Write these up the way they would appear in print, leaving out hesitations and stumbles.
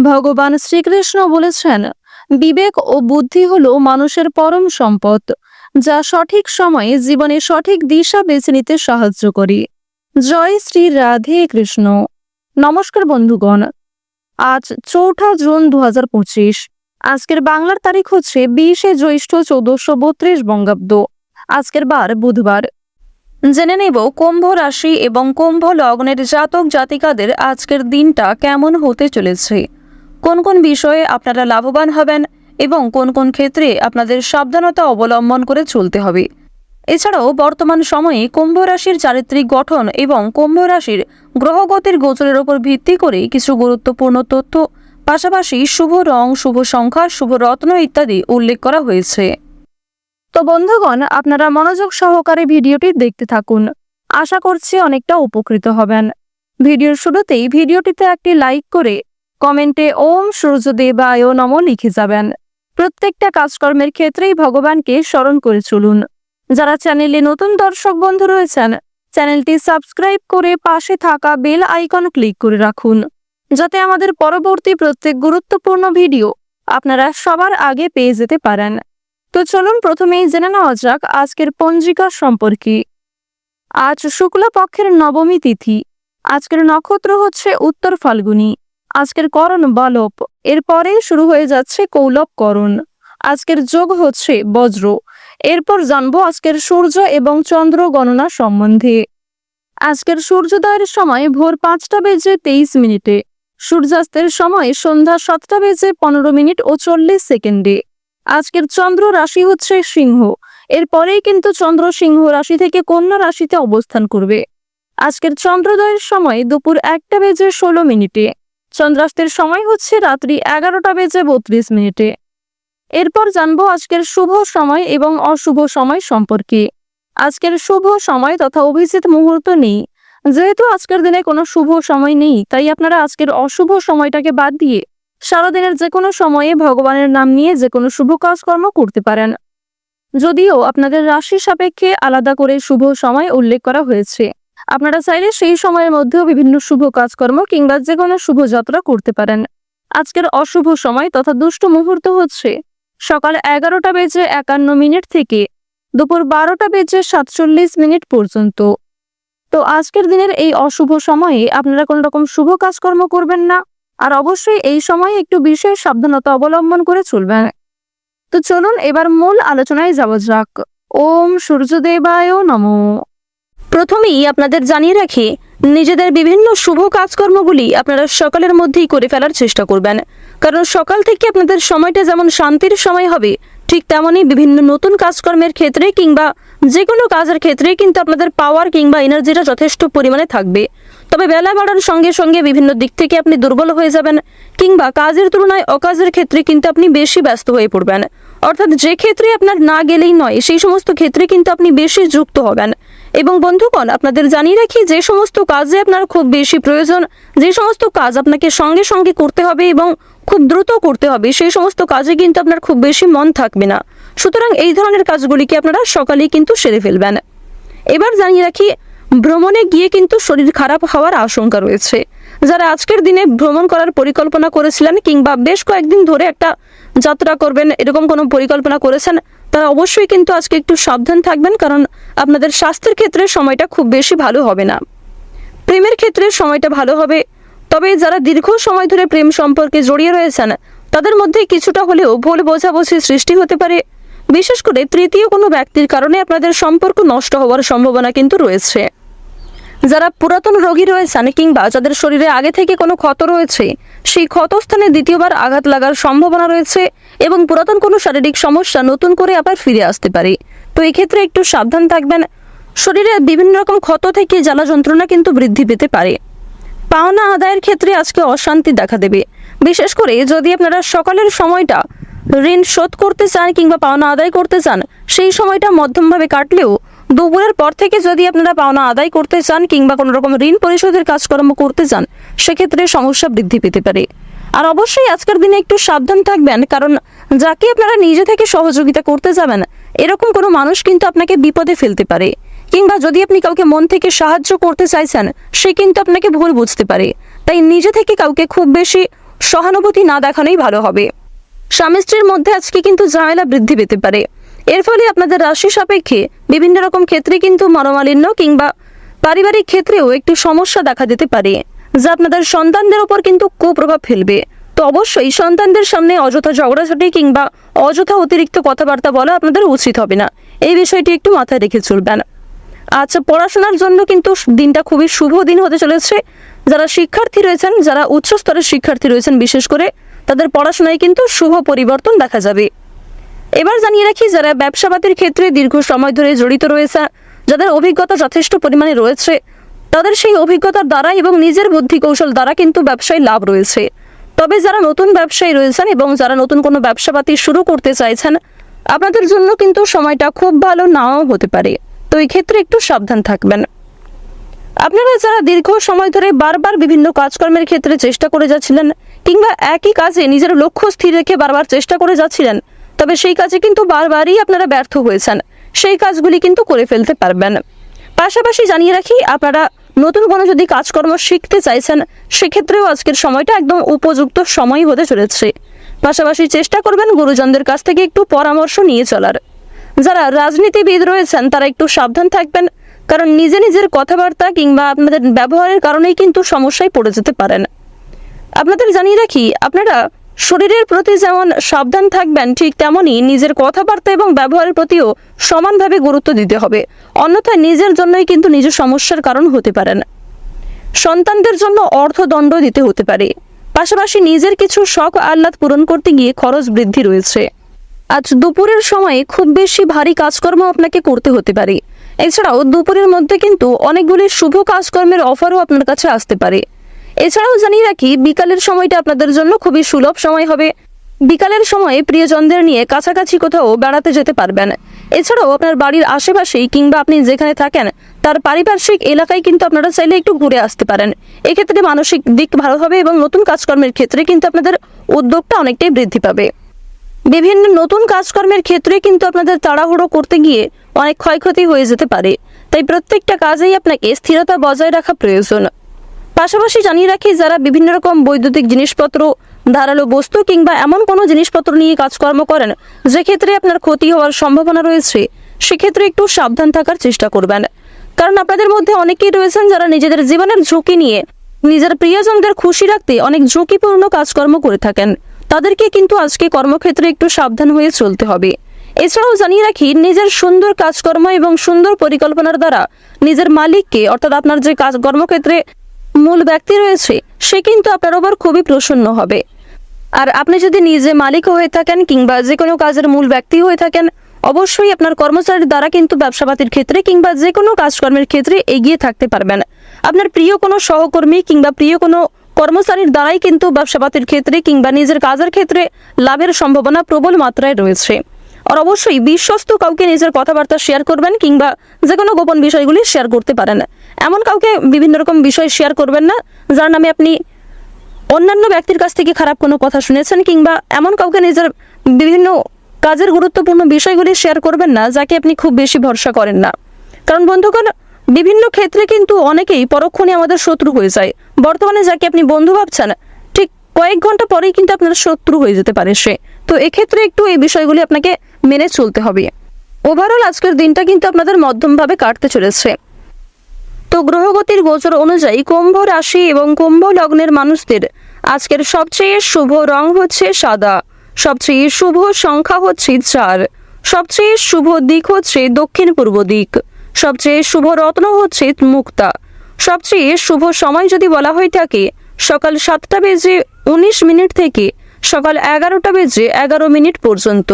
ভগবান শ্রীকৃষ্ণ বলেছেন, বিবেক ও বুদ্ধি হলো মানুষের পরম সম্পদ, যা সঠিক সময়ে জীবনে সঠিক দিশা বেছে নিতে সাহায্য করে। জয় শ্রী রাধে কৃষ্ণ। নমস্কার বন্ধুগণ, আজ 4 জুন 2025। আজকের বাংলার তারিখ হচ্ছে 20 জ্যৈষ্ঠ 1432 বঙ্গাব্দ। আজকের বার বুধবার। জেনে নেব কুম্ভ রাশি এবং কুম্ভ লগ্নের জাতক জাতিকাদের আজকের দিনটা কেমন হতে চলেছে, কোন কোন বিষয়ে আপনারা লাভবান হবেন এবং কোন কোন ক্ষেত্রে আপনাদের সাবধানতা অবলম্বন করে চলতে হবে। এছাড়াও বর্তমান সময়ে কুম্ভ রাশির চারিত্রিক গঠন এবং কুম্ভ রাশির গ্রহগতির গোচরের উপর ভিত্তি করে কিছু গুরুত্বপূর্ণ তথ্য, পাশাপাশি শুভ রং, শুভ সংখ্যা, শুভ রত্ন ইত্যাদি উল্লেখ করা হয়েছে। তো বন্ধুগণ, আপনারা মনোযোগ সহকারে ভিডিওটি দেখতে থাকুন। আশা করছি অনেকটা উপকৃত হবেন। ভিডিওর শুরুতেই ভিডিওটিতে একটি লাইক করে কমেন্টে ওম সূর্যদেবায় নমঃ লিখে যাবেন। প্রত্যেকটা কাজকর্মের ক্ষেত্রেই ভগবানকে স্মরণ করে চলুন। যারা চ্যানেলে নতুন দর্শক বন্ধু রয়েছেন, চ্যানেলটি সাবস্ক্রাইব করে পাশে থাকা বেল আইকন ক্লিক করে রাখুন, যাতে আমাদের পরবর্তী প্রত্যেক গুরুত্বপূর্ণ ভিডিও আপনারা সবার আগে পেয়ে যেতে পারেন। তো চলুন প্রথমেই জেনে নেওয়া যাক আজকের পঞ্জিকা সম্পর্কে। আজ শুক্লপক্ষের নবমী তিথি। আজকের নক্ষত্র হচ্ছে উত্তর ফাল্গুনী। আজকের করণ বালব, এরপরেই শুরু হয়ে যাচ্ছে কৌলব করণ। আজকের যোগ হচ্ছে বজ্র। এরপর জানবো আজকের সূর্য এবং চন্দ্র গণনা সম্বন্ধে। আজকের সূর্যোদয়ের সময় ভোর 5টা বেজে 23 মিনিটে, সূর্যাস্তের সময় সন্ধ্যা 7টা বেজে 15 মিনিট ও 40 সেকেন্ডে। আজকের চন্দ্র রাশি হচ্ছে সিংহ। এরপরেই কিন্তু চন্দ্র সিংহ রাশি থেকে কন্যা রাশিতে অবস্থান করবে। আজকের চন্দ্রোদয়ের সময় দুপুর 1টা বেজে 16 মিনিটে। চন্দ্রাস্তের সময় হচ্ছে রাত্রি 11টা বেজে 32 মিনিটে। এরপর জানবো আজকের শুভ সময় এবং অশুভ সময় সম্পর্কে। আজকের শুভ সময় তথা অভিজিৎ মুহূর্ত নেই। যেহেতু আজকের দিনে কোনো শুভ সময় নেই, তাই আপনারা আজকের অশুভ সময়টাকে বাদ দিয়ে সারাদিনের যে কোনো সময়ে ভগবানের নাম নিয়ে যে কোনো শুভ কাজকর্ম করতে পারেন। যদিও আপনাদের রাশি সাপেক্ষে আলাদা করে শুভ সময় উল্লেখ করা হয়েছে, আপনারা চাইলে সেই সময়ের মধ্যেও বিভিন্ন শুভ কাজকর্ম কিংবা যে কোনো শুভ যাত্রা করতে পারেন। আজকের অশুভ সময় তথা দুষ্ট মুহূর্ত হচ্ছে সকাল 11টা বেজে 51 মিনিট থেকে দুপুর 12টা বেজে 47 মিনিট পর্যন্ত। তো আজকের দিনের এই অশুভ সময়ে আপনারা কোনো রকম শুভ কাজকর্ম করবেন না, আর অবশ্যই এই সময়ে একটু বিশেষ সাবধানতা অবলম্বন করে চলবেন। তো চলুন এবার মূল আলোচনায় যাওয়া যাক। ওম সূর্যদেবায় নমঃ। প্রথমেই আপনাদের জানিয়ে রাখি, নিজেদের বিভিন্ন শুভ কাজকর্মগুলি আপনারা সকালের মধ্যেই করে ফেলার চেষ্টা করবেন, কারণ সকাল থেকে আপনাদের সময়টা যেমন শান্তির সময় হবে, ঠিক তেমনই বিভিন্ন নতুন কাজকর্মের ক্ষেত্রে কিংবা যে কোনো কাজের ক্ষেত্রে কিন্তু আপনাদের পাওয়ার কিংবা এনার্জিটা যথেষ্ট পরিমাণে থাকবে। তবে বেলা বাড়ার সঙ্গে সঙ্গে বিভিন্ন দিক থেকে আপনি দুর্বল হয়ে যাবেন কিংবা কাজের তুলনায় অকাজের ক্ষেত্রে কিন্তু আপনি বেশি ব্যস্ত হয়ে পড়বেন। অর্থাৎ যে ক্ষেত্রে আপনার না গেলেই নয়, সেই সমস্ত ক্ষেত্রে কিন্তু আপনি বেশি যুক্ত হবেন। এবং বন্ধুগণ, আপনাদের জানিয়ে রাখি, যে সমস্ত কাজে আপনার খুব বেশি প্রয়োজন, যে সমস্ত কাজ আপনাকে সঙ্গে সঙ্গে করতে হবে এবং খুব দ্রুত করতে হবে, সেই সমস্ত কাজে কিন্তু আপনার খুব বেশি মন থাকবে না। সুতরাং এই ধরনের কাজগুলিকে আপনারা সকালেই কিন্তু সেরে ফেলবেন। এবার জানিয়ে রাখি, ভ্রমণে গিয়ে কিন্তু শরীর খারাপ হওয়ার আশঙ্কা রয়েছে। যারা আজকের দিনে ভ্রমণ করার পরিকল্পনা করেছিলেন কিংবা বেশ কয়েকদিন ধরে একটা যাত্রা করবেন এরকম কোনো পরিকল্পনা করেছেন, তারা অবশ্যই কিন্তু আজকে একটু সাবধান থাকবেন, কারণ আপনাদের স্বাস্থ্যের ক্ষেত্রে সময়টা খুব বেশি ভালো হবে না। প্রেমের ক্ষেত্রে সময়টা ভালো হবে, তবে যারা দীর্ঘ সময় ধরে প্রেম সম্পর্কে জড়িয়ে রয়েছেন, তাদের মধ্যে কিছুটা হলেও ভুল বোঝাবুঝির সৃষ্টি হতে পারে। বিশেষ করে তৃতীয় কোনো ব্যক্তির কারণে আপনাদের সম্পর্ক নষ্ট হওয়ার সম্ভাবনা কিন্তু রয়েছে। যারা পুরাতন রোগী রয়েছেন কিংবা যাদের শরীরে আগে থেকে কোনো ক্ষত রয়েছে, সেই ক্ষতস্থানে দ্বিতীয়বার আঘাত লাগার সম্ভাবনা রয়েছে এবং পুরাতন কোনো শারীরিক সমস্যা নতুন করে আবার ফিরে আসতে পারে। তো এই ক্ষেত্রে একটু সাবধান থাকবেন। শরীরে বিভিন্ন রকম ক্ষত থেকে জ্বালা যন্ত্রণা কিন্তু বৃদ্ধি পেতে পারে। পাওনা আদায়ের ক্ষেত্রে আজকে অশান্তি দেখা দেবে। বিশেষ করে যদি আপনারা সকালের সময়টা ঋণ শোধ করতে চান কিংবা পাওনা আদায় করতে চান, সেই সময়টা মধ্যমভাবে কাটলেও দুপুরের পর থেকে যদি আপনারা পাওনা আদায় করতে চান কিংবা কোনো রকম ঋণ পরিশোধের কাজকর্ম করতে চান, সেক্ষেত্রে সমস্যা বৃদ্ধি পেতে পারে। আর অবশ্যই আজকের দিনে একটু সাবধান থাকবেন, কারণ যাকে আপনারা নিজে থেকে সহযোগিতা করতে যাবেন, এরকম কোনো মানুষ কিন্তু আপনাকে বিপদে ফেলতে পারে। কিংবা যদি আপনি কাউকে মন থেকে সাহায্য করতে চাইছেন, সে কিন্তু আপনাকে ভুল বুঝতে পারে। তাই নিজে থেকে কাউকে খুব বেশি সহানুভূতি না দেখানোই ভালো হবে। স্বামী স্ত্রীর মধ্যে আজকে কিন্তু ঝামেলা বৃদ্ধি পেতে পারে। এর ফলে আপনাদের রাশি সাপেক্ষে বিভিন্ন রকম ক্ষেত্রে কিন্তু মনোমালিন্য কিংবা পারিবারিক ক্ষেত্রেও একটু সমস্যা দেখা দিতে পারে, যা আপনাদের সন্তানদের উপর কিন্তু কুপ্রভাব ফেলবে। তো অবশ্যই সন্তানদের সামনে অযথা ঝগড়াঝাটি কিংবা অযথা অতিরিক্ত কথাবার্তা বলা আপনাদের উচিত হবে না। এই বিষয়টি একটু মাথায় রেখে চলবেন। আচ্ছা, পড়াশোনার জন্য কিন্তু দিনটা খুবই শুভ দিন হতে চলেছে। যারা শিক্ষার্থী রয়েছেন, যারা উচ্চ স্তরের শিক্ষার্থী রয়েছেন, বিশেষ করে তাদের পড়াশোনায় কিন্তু শুভ পরিবর্তন দেখা যাবে। এবার জানিয়ে রাখি, যারা ব্যবসাপাতির ক্ষেত্রে দীর্ঘ সময় ধরে জড়িত রয়েছে, যাদের অভিজ্ঞতা যথেষ্ট পরিমাণে রয়েছে, তাদের সেই অভিজ্ঞতার দ্বারা এবং নিজের বুদ্ধি কৌশল দ্বারা কিন্তু ব্যবসায় লাভ রয়েছে। তবে যারা নতুন ব্যবসায়ী রয়েছেন এবং যারা নতুন কোনো ব্যবসাপাতি শুরু করতে চাইছেন, আপনাদের জন্য কিন্তু সময়টা খুব ভালো নাও হতে পারে। তো এই ক্ষেত্রে একটু সাবধান থাকবেন। আপনারা যারা দীর্ঘ সময় ধরে বারবার বিভিন্ন কাজকর্মের ক্ষেত্রে চেষ্টা করে যাচ্ছিলেন কিংবা একই কাজে নিজের লক্ষ্য স্থির রেখে বারবার চেষ্টা করে যাচ্ছিলেন, তবে সেই কাজে কিন্তু বারবারই আপনারা ব্যর্থ হয়েছেন, সেই কাজগুলি কিন্তু করে ফেলতে পারবেন। পাশাপাশি জানিয়ে রাখি, আপনারা নতুন কোনো যদি কাজকর্ম শিখতে চাইছেন, সেক্ষেত্রেও আজকের সময়টা একদম উপযুক্ত সময় হতে চলেছে। পাশাপাশি চেষ্টা করবেন গুরুজনদের কাছ থেকে একটু পরামর্শ নিয়ে চলার। যারা রাজনীতিবিদ রয়েছেন তারা একটু সাবধান থাকবেন, কারণ নিজের কথাবার্তা কিংবা আপনাদের ব্যবহারের কারণেই কিন্তু সমস্যায় পড়ে যেতে পারেন। আপনাদের জানিয়ে রাখি, আপনারা শরীরের প্রতি যেমন সাবধান থাকবেন, ঠিক তেমনই নিজের কথাবার্তা এবং ব্যবহারের প্রতিও সমানভাবে গুরুত্ব দিতে হবে। অন্যথায় নিজের জন্যই কিন্তু নিজের সমস্যার কারণ হতে পারেন। সন্তানদের জন্য অর্থদণ্ড দিতে হতে পারে। পাশাপাশি নিজের কিছু শখ আহ্লাদ পূরণ করতে গিয়ে খরচ বৃদ্ধি রয়েছে। আজ দুপুরের সময়ে খুব বেশি ভারী কাজকর্ম আপনাকে করতে হতে পারে। এছাড়াও দুপুরের মধ্যে কিন্তু অনেকগুলি শুভ কাজকর্মের অফারও আপনার কাছে আসতে পারে। এছাড়াও জানিয়ে রাখি, বিকালের সময়টা আপনাদের জন্য খুবই সুলভ সময় হবে। বিকালের সময়ে প্রিয়জনদের নিয়ে কাছাকাছি কোথাও বেড়াতে যেতে পারবেন। এছাড়াও আপনার বাড়ির আশেপাশেই কিংবা আপনি যেখানে থাকেন তার পারিপার্শ্বিক এলাকায় কিন্তু আপনারা চাইলে একটু ঘুরে আসতে পারেন। এক্ষেত্রে মানসিক দিক ভালো হবে এবং নতুন কাজকর্মের ক্ষেত্রে কিন্তু আপনাদের উদ্যোগটা অনেকটাই বৃদ্ধি পাবে। বিভিন্ন নতুন কাজকর্মের ক্ষেত্রে কিন্তু আপনাদের তাড়াহুড়ো করতে গিয়ে অনেক ক্ষয়ক্ষতি হয়ে যেতে পারে। তাই প্রত্যেকটা কাজেই আপনাকে স্থিরতা বজায় রাখা প্রয়োজন। পাশাপাশি জানিয়ে রাখি, যারা বিভিন্ন রকম বৈদ্যুতিক জিনিসপত্র, ধারালো বস্তু কিংবা এমন কোনো জিনিসপত্র নিয়ে কাজকর্ম করেন যে ক্ষেত্রে আপনার ক্ষতি হওয়ার সম্ভাবনা রয়েছে, সেক্ষেত্রে একটু সাবধান থাকার চেষ্টা করবেন। কারণ আপনাদের মধ্যে অনেকেই রয়েছেন যারা নিজেদের জীবনের ঝুঁকি নিয়ে নিজের প্রিয়জনদের খুশি রাখতে অনেক ঝুঁকিপূর্ণ কাজকর্ম করে থাকেন। তাদেরকে কিন্তু আজকে কর্মক্ষেত্রে একটু সাবধান হয়ে চলতে হবে। এছাড়াও জানিয়ে রাখি, নিজের সুন্দর কাজকর্ম এবং সুন্দর পরিকল্পনার দ্বারা নিজের মালিককে, অর্থাৎ আপনার যে কর্মক্ষেত্রে মূল ব্যক্তি রয়েছে, সে কিন্তু আপনার ওপর খুবই প্রসন্ন হবে। আর আপনি যদি নিজে মালিক হয়ে থাকেন কিংবা যে কোনো কাজের মূল ব্যক্তি হয়ে থাকেন, অবশ্যই আপনার কর্মচারীর দ্বারা কিন্তু ব্যবসাপাতির ক্ষেত্রে কিংবা যে কোনো কাজকর্মের ক্ষেত্রে এগিয়ে থাকতে পারবেন। আপনার প্রিয় কোনো সহকর্মী কিংবা প্রিয় কোনো কর্মচারীর দ্বারাই কিন্তু ব্যবসাপাতির ক্ষেত্রে কিংবা নিজের কাজের ক্ষেত্রে লাভের সম্ভাবনা প্রবল মাত্রায় রয়েছে। আর অবশ্যই বিশ্বস্ত কাউকে নিজের কথাবার্তা শেয়ার করবেন কিংবা যে কোনো গোপন বিষয়গুলি শেয়ার করতে পারেন। এমন কাউকে বিভিন্ন রকম বিষয় শেয়ার করবেন না যার নামে আপনি অন্যান্য ব্যক্তির কাছ থেকে খারাপ কোনো কথা শুনেছেন, কিংবা এমন কাউকে নিজের বিভিন্ন কাজের গুরুত্বপূর্ণ বিষয়গুলি শেয়ার করবেন না যাকে আপনি খুব বেশি ভরসা করেন না। কারণ বন্ধুগণ, বিভিন্ন ক্ষেত্রে কিন্তু অনেকেই পরক্ষণে আমাদের শত্রু হয়ে যায়। বর্তমানে যাকে আপনি বন্ধু ভাবছেন, ঠিক কয়েক ঘন্টা পরেই কিন্তু আপনার শত্রু হয়ে যেতে পারে সে। তো এক্ষেত্রে একটু এই বিষয়গুলি আপনাকে মেনে চলতে হবে। ওভারঅল আজকের দিনটা কিন্তু আপনাদের মধ্যমভাবে কাটতে চলেছে। তো গ্রহগতির গোচর অনুযায়ী কুম্ভ রাশি এবং কুম্ভ লগ্নের মানুষদের আজকের সবচেয়ে শুভ রং হচ্ছে সাদা, সবচেয়ে শুভ সংখ্যা হচ্ছে 4, সবচেয়ে শুভ দিক হচ্ছে দক্ষিণ পূর্ব দিক, সবচেয়ে শুভ রত্ন হচ্ছে মুক্তা, সবচেয়ে শুভ সময় যদি বলা হয়ে থাকে সকাল 7:19 থেকে সকাল 11:11 পর্যন্ত।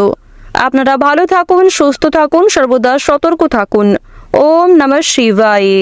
আপনারা ভালো থাকুন, সুস্থ থাকুন, সর্বদা সতর্ক থাকুন। ওম নমঃ শিবায়।